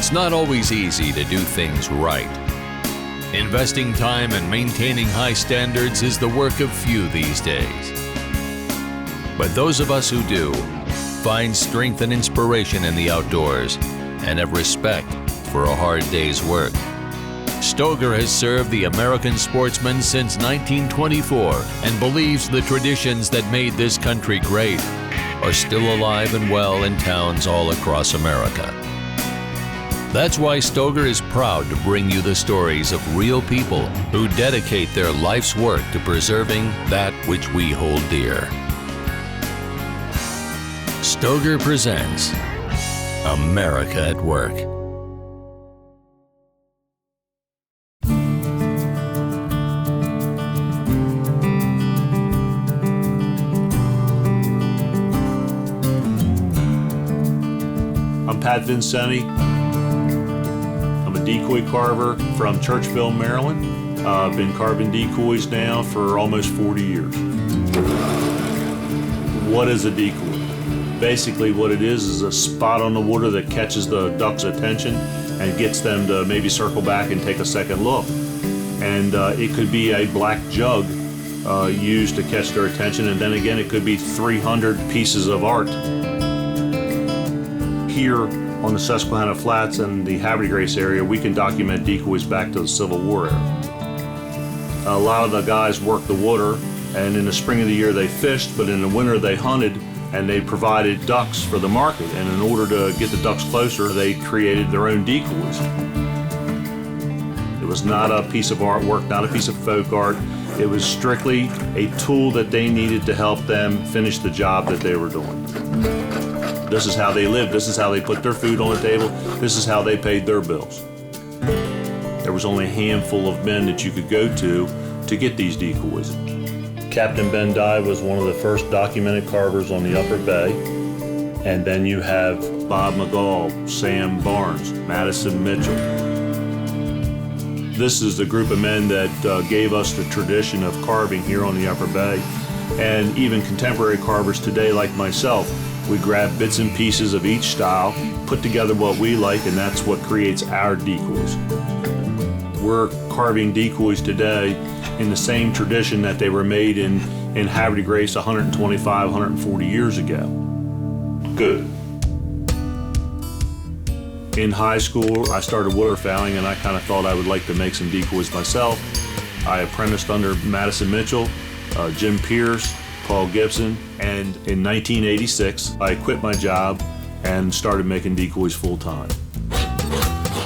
It's not always easy to do things right. Investing time and maintaining high standards is the work of few these days. But those of us who do find strength and inspiration in the outdoors and have respect for a hard day's work. Stoeger has served the American sportsman since 1924 and believes the traditions that made this country great are still alive and well in towns all across America. That's why Stoeger is proud to bring you the stories of real people who dedicate their life's work to preserving that which we hold dear. Stoeger presents America at Work. I'm Pat Vincenti. I'm a decoy carver from Churchville, Maryland. I've been carving decoys now for almost 40 years. What is a decoy? Basically what it is a spot on the water that catches the duck's attention and gets them to maybe circle back and take a second look. And it could be a black jug used to catch their attention, and then again it could be 300 pieces of art. Here on the Susquehanna Flats and the Havre de Grace area, we can document decoys back to the Civil War era. A lot of the guys worked the water, and in the spring of the year they fished, but in the winter they hunted, and they provided ducks for the market. And in order to get the ducks closer, they created their own decoys. It was not a piece of artwork, not a piece of folk art. It was strictly a tool that they needed to help them finish the job that they were doing. This is how they lived. This is how they put their food on the table. This is how they paid their bills. There was only a handful of men that you could go to get these decoys. Captain Ben Dye was one of the first documented carvers on the Upper Bay. And then you have Bob McGall, Sam Barnes, Madison Mitchell. This is the group of men that gave us the tradition of carving here on the Upper Bay. And even contemporary carvers today, like myself, we grab bits and pieces of each style, put together what we like, and that's what creates our decoys. We're carving decoys today in the same tradition that they were made in Havre de Grace 125, 140 years ago. Good. In high school, I started waterfowling, and I kind of thought I would like to make some decoys myself. I apprenticed under Madison Mitchell, Jim Pierce, Paul Gibson, and in 1986, I quit my job and started making decoys full-time.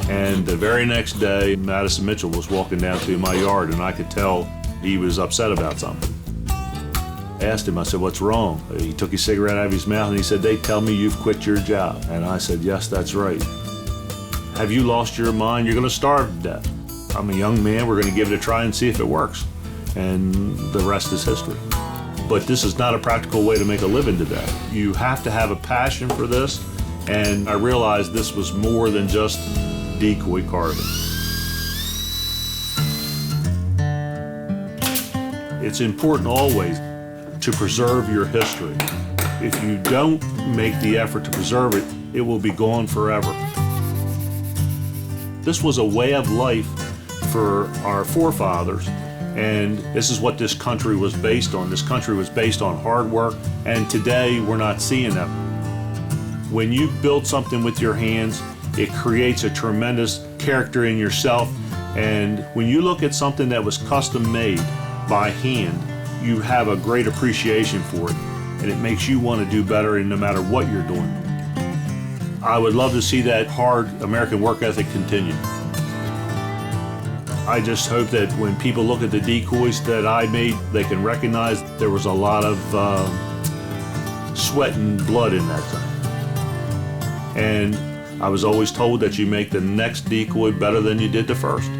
And the very next day, Madison Mitchell was walking down through my yard, and I could tell he was upset about something. I asked him, I said, "What's wrong?" He took his cigarette out of his mouth and he said, "They tell me you've quit your job." And I said, "Yes, that's right." "Have you lost your mind? You're gonna starve to death." "I'm a young man, we're gonna give it a try and see if it works." And the rest is history. But this is not a practical way to make a living today. You have to have a passion for this, and I realized this was more than just decoy carving. It's important always to preserve your history. If you don't make the effort to preserve it, it will be gone forever. This was a way of life for our forefathers. And this is what this country was based on. This country was based on hard work, and today we're not seeing that. When you build something with your hands, it creates a tremendous character in yourself. And when you look at something that was custom made by hand, you have a great appreciation for it, and it makes you want to do better no matter what you're doing. I would love to see that hard American work ethic continue. I just hope that when people look at the decoys that I made, they can recognize there was a lot of sweat and blood in that thing. And I was always told that you make the next decoy better than you did the first.